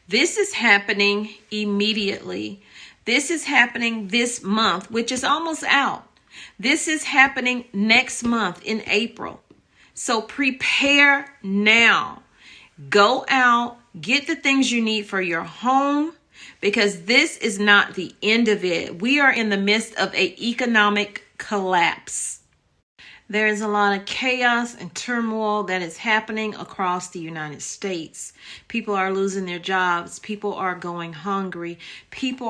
This is happening immediately. This is happening this month, which is almost out. This is happening next month in April. So prepare now. Go out, get the things you need for your home, because this is not the end of it. We are in the midst of an economic collapse. There is a lot of chaos and turmoil that is happening across the United States. People are losing their jobs. People are going hungry. People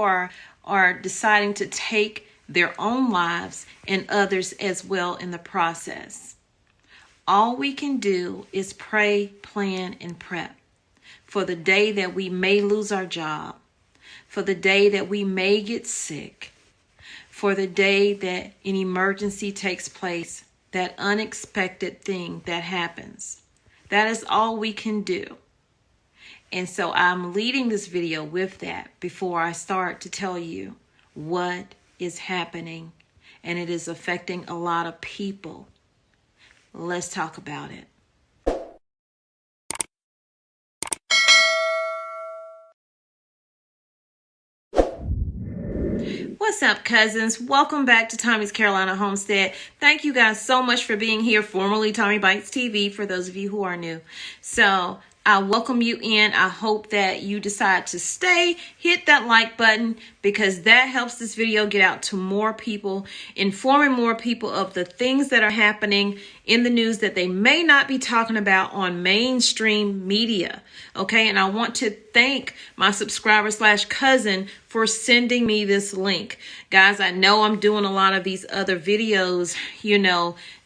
are deciding to take their own lives and others as well in the process. All we can do is pray, plan, and prep for the day that we may lose our job, for the day that we may get sick, for the day that an emergency takes place, that unexpected thing that happens. That is all we can do. And so I'm leading this video with that before I start to tell you what is happening, and it is affecting a lot of people. Let's talk about it. What's up, cousins? Welcome back to Tommy's Carolina Homestead. Thank you guys so much for being here, formerly Tommy Bites TV, for those of you who are new. So I welcome you in. I hope that you decide to stay. Hit that like button, because that helps this video get out to more people, informing more people of the things that are happening in the news that they may not be talking about on mainstream media. Okay, and I want to thank my subscriber / cousin for sending me this link. Guys, I know I'm doing a lot of these other videos,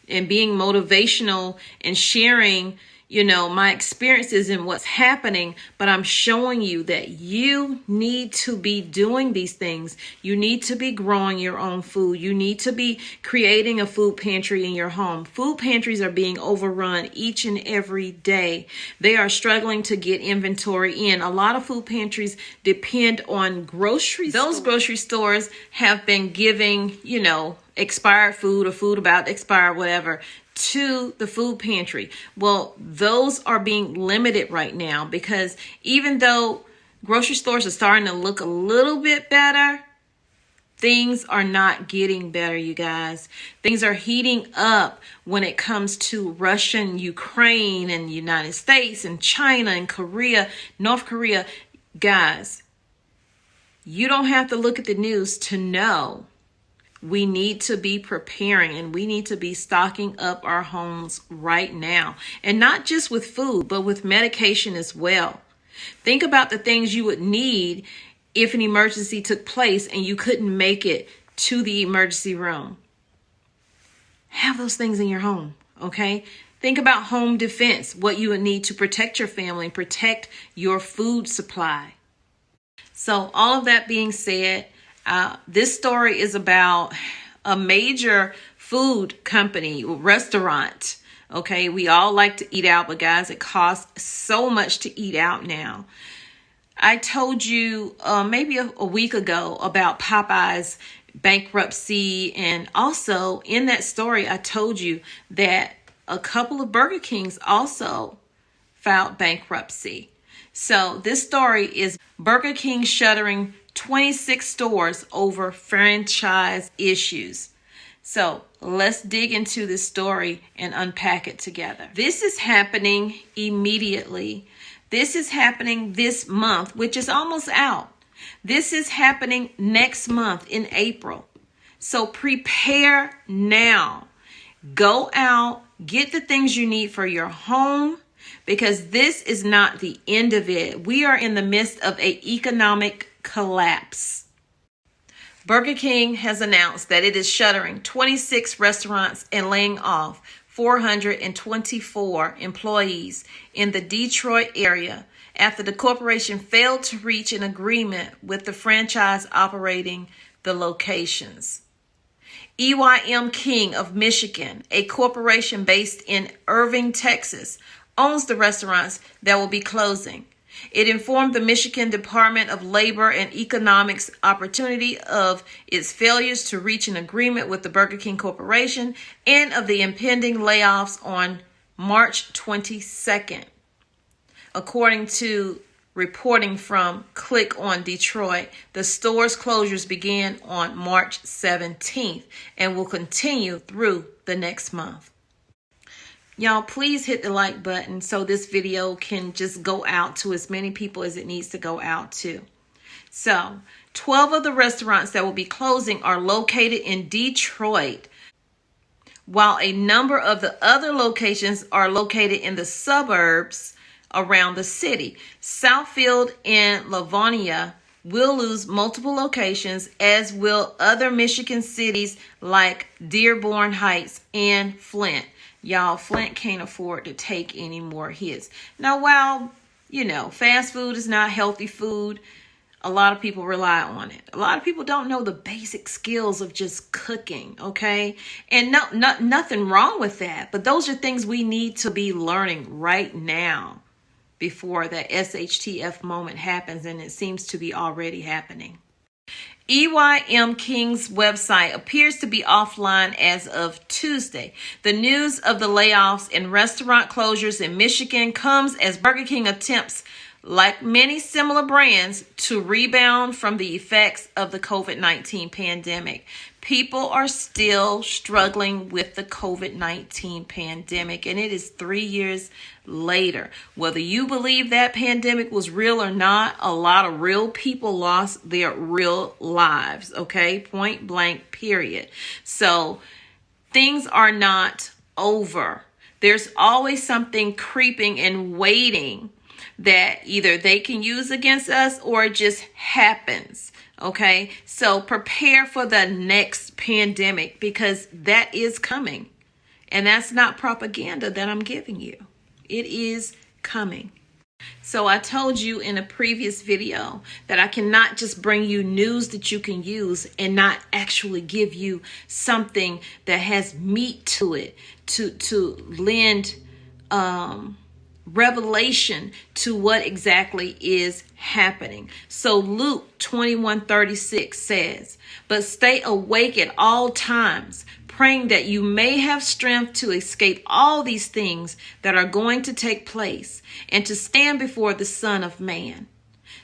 and being motivational and sharing my experiences and what's happening, but I'm showing you that you need to be doing these things. You need to be growing your own food. You need to be creating a food pantry in your home. Food pantries are being overrun each and every day. They are struggling to get inventory in. A lot of food pantries depend on groceries. Those grocery stores have been giving, expired food or food about to expire, whatever, to the food pantry. Well, those are being limited right now, because even though grocery stores are starting to look a little bit better, things are not getting better, you guys. Things are heating up when it comes to Russia and Ukraine and United States and China and Korea, North Korea. Guys, you don't have to look at the news to know we need to be preparing, and we need to be stocking up our homes right now. And not just with food, but with medication as well. Think about the things you would need if an emergency took place and you couldn't make it to the emergency room. Have those things in your home, okay? Think about home defense, what you would need to protect your family and protect your food supply. So all of that being said, this story is about a major food company, restaurant. Okay, we all like to eat out, but guys, it costs so much to eat out now. I told you maybe a week ago about Popeye's bankruptcy, and also in that story, I told you that a couple of Burger Kings also filed bankruptcy. So this story is Burger King shuttering 26 stores over franchise issues. So let's dig into this story and unpack it together. This is happening immediately. This is happening this month, which is almost out. This is happening next month in April. So prepare now. Go out, get the things you need for your home, because this is not the end of it. We are in the midst of an economic collapse. Burger King has announced that it is shuttering 26 restaurants and laying off 424 employees in the Detroit area after the corporation failed to reach an agreement with the franchise operating the locations. EYM King of Michigan, a corporation based in Irving, Texas, owns the restaurants that will be closing. It informed the Michigan Department of Labor and Economics Opportunity of its failures to reach an agreement with the Burger King Corporation and of the impending layoffs on March 22nd. According to reporting from Click on Detroit. The store's closures began on March 17th and will continue through the next month. Y'all, please hit the like button so this video can just go out to as many people as it needs to go out to. So, 12 of the restaurants that will be closing are located in Detroit, while a number of the other locations are located in the suburbs around the city. Southfield and Livonia will lose multiple locations, as will other Michigan cities like Dearborn Heights and Flint. Y'all, Flint can't afford to take any more hits. Now, while, fast food is not healthy food, a lot of people rely on it. A lot of people don't know the basic skills of just cooking, okay? And nothing wrong with that, but those are things we need to be learning right now before that SHTF moment happens, and it seems to be already happening. EYM King's website appears to be offline as of Tuesday. The news of the layoffs and restaurant closures in Michigan comes as Burger King attempts, like many similar brands, to rebound from the effects of the COVID-19 pandemic. People are still struggling with the COVID-19 pandemic, and it is 3 years later. Whether you believe that pandemic was real or not, a lot of real people lost their real lives, okay? Point blank, period. So things are not over. There's always something creeping and waiting that either they can use against us or it just happens. Okay, so prepare for the next pandemic, because that is coming. And that's not propaganda that I'm giving you. It is coming. So I told you in a previous video that I cannot just bring you news that you can use and not actually give you something that has meat to it to lend revelation to what exactly is happening. So Luke 21:36 says, "But stay awake at all times, praying that you may have strength to escape all these things that are going to take place and to stand before the Son of Man."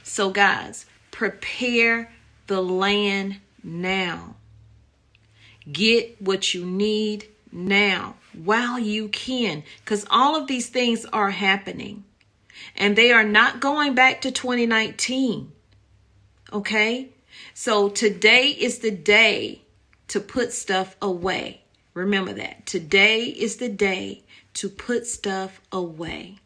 So guys, prepare the land now. Get what you need now while you can, because all of these things are happening and they are not going back to 2019. Okay, so today is the day to put stuff away. Remember that today is the day to put stuff away.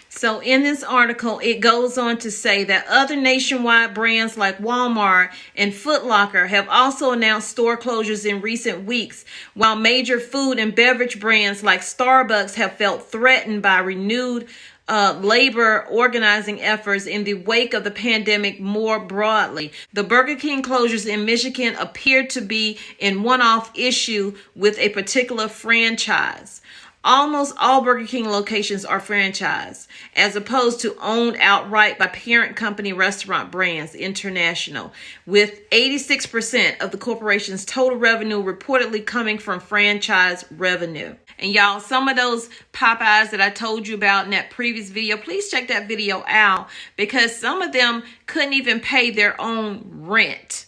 So in this article, it goes on to say that other nationwide brands like Walmart and Foot Locker have also announced store closures in recent weeks, while major food and beverage brands like Starbucks have felt threatened by renewed labor organizing efforts in the wake of the pandemic more broadly. The Burger King closures in Michigan appear to be a one-off issue with a particular franchise. Almost all Burger King locations are franchised, as opposed to owned outright by parent company Restaurant Brands International, with 86% of the corporation's total revenue reportedly coming from franchise revenue. And y'all, some of those Popeyes that I told you about in that previous video, please check that video out, because some of them couldn't even pay their own rent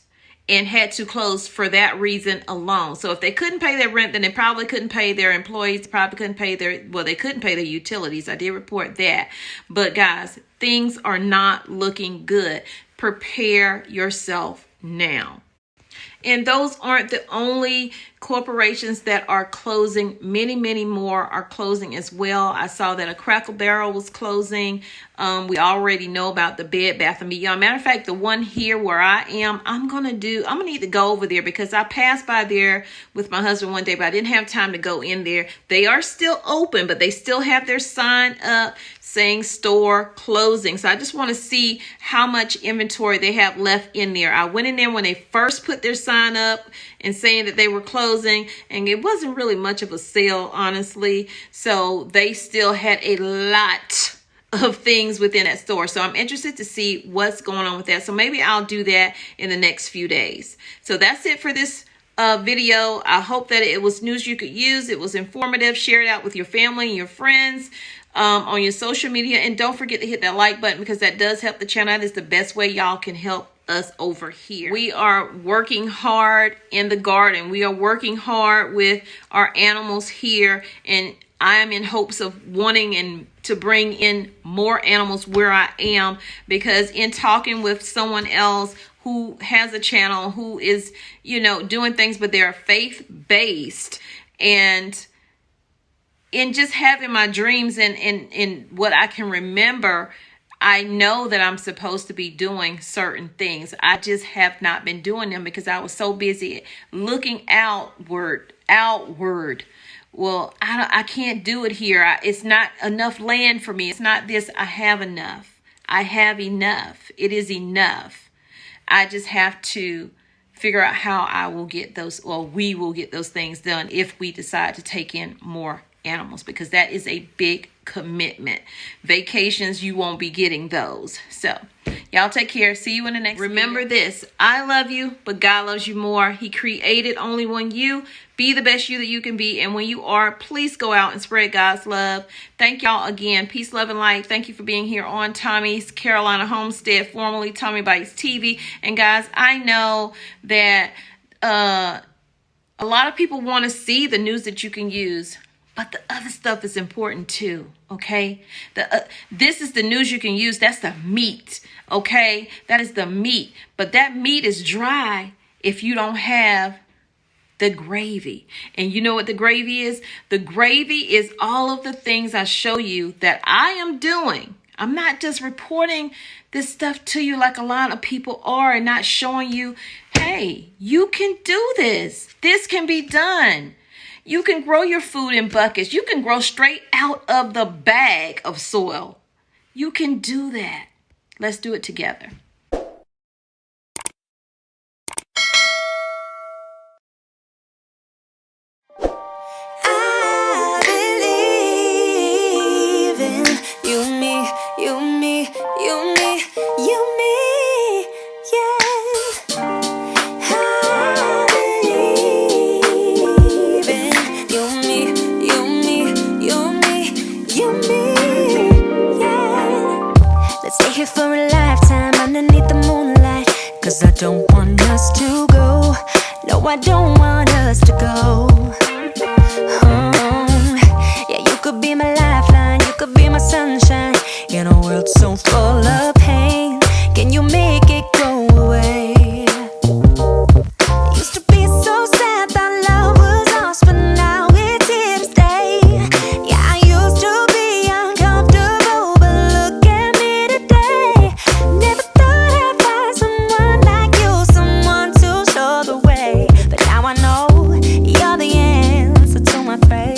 and had to close for that reason alone. So if they couldn't pay their rent, then they probably couldn't pay their employees, probably couldn't pay they couldn't pay their utilities. I did report that. But guys, things are not looking good. Prepare yourself now. And those aren't the only corporations that are closing. Many, many more are closing as well. I saw that a Crackle Barrel was closing. We already know about the Bed Bath & Beyond. Matter of fact, the one here where I am, I'm gonna need to go over there, because I passed by there with my husband one day, but I didn't have time to go in there. They are still open, but they still have their sign up saying store closing. So I just want to see how much inventory they have left in there. I went in there when they first put their sign up and saying that they were closing, and it wasn't really much of a sale, honestly. So they still had a lot of things within that store. So I'm interested to see what's going on with that. So maybe I'll do that in the next few days. So that's it for this video. I hope that it was news you could use. It was informative. Share it out with your family and your friends. on your social media. And don't forget to hit that like button, because that does help the channel. That is the best way y'all can help us over here. We are working hard in the garden. We are working hard with our animals here, and I am in hopes of wanting to bring in more animals where I am, because in talking with someone else who has a channel, who is, you know, doing things, but they're faith-based, and in just having my dreams and what I can remember, I know that I'm supposed to be doing certain things. I just have not been doing them because I was so busy looking outward. Well, I can't do it here. It's not enough land for me. It's not this. I have enough. I have enough. It is enough. I just have to figure out how I will get those, or we will get those things done if we decide to take in more animals, because that is a big commitment. Vacations, you won't be getting those. So y'all take care. See you in the next Remember video. This, I love you, but God loves you more. He created only one you. Be the best you that you can be, and when you are, please go out and spread God's love. Thank y'all again. Peace, love, and light. Thank you for being here on Tommy's Carolina Homestead, formerly Tommy Bites TV. And guys, I know that a lot of people want to see the news that you can use, but the other stuff is important too, okay? This is the news you can use. That's the meat, okay? That is the meat. But that meat is dry if you don't have the gravy. And you know what the gravy is? The gravy is all of the things I show you that I am doing. I'm not just reporting this stuff to you like a lot of people are, and not showing you, hey, you can do this. This can be done. You can grow your food in buckets. You can grow straight out of the bag of soil. You can do that. Let's do it together. I believe in you, me, you, me, you, me, you, me, yeah. Stay here for a lifetime underneath the moonlight, 'cause I don't want us to go. No, I don't want us to go. Yeah, you could be my lifeline, you could be my sunshine, in a world so full of pain. Can you make it go away? Used to be so sad that love was lost, but now it's here to stay. Yeah, I used to be uncomfortable, but look at me today. Never thought I'd find someone like you, someone to show the way. But now I know you're the answer to my prayer.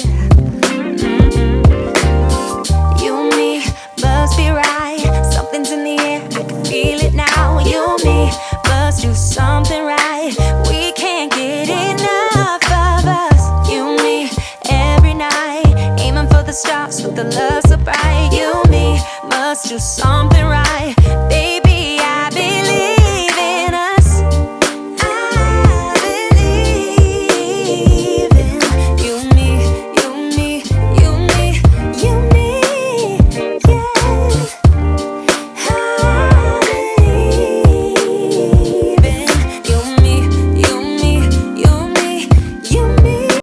You and me must be right. Something's in the air, I can feel it now. You and me must do something right. We can't get enough of us. You and me every night, aiming for the stars with the love so bright. You and me must do something right, baby.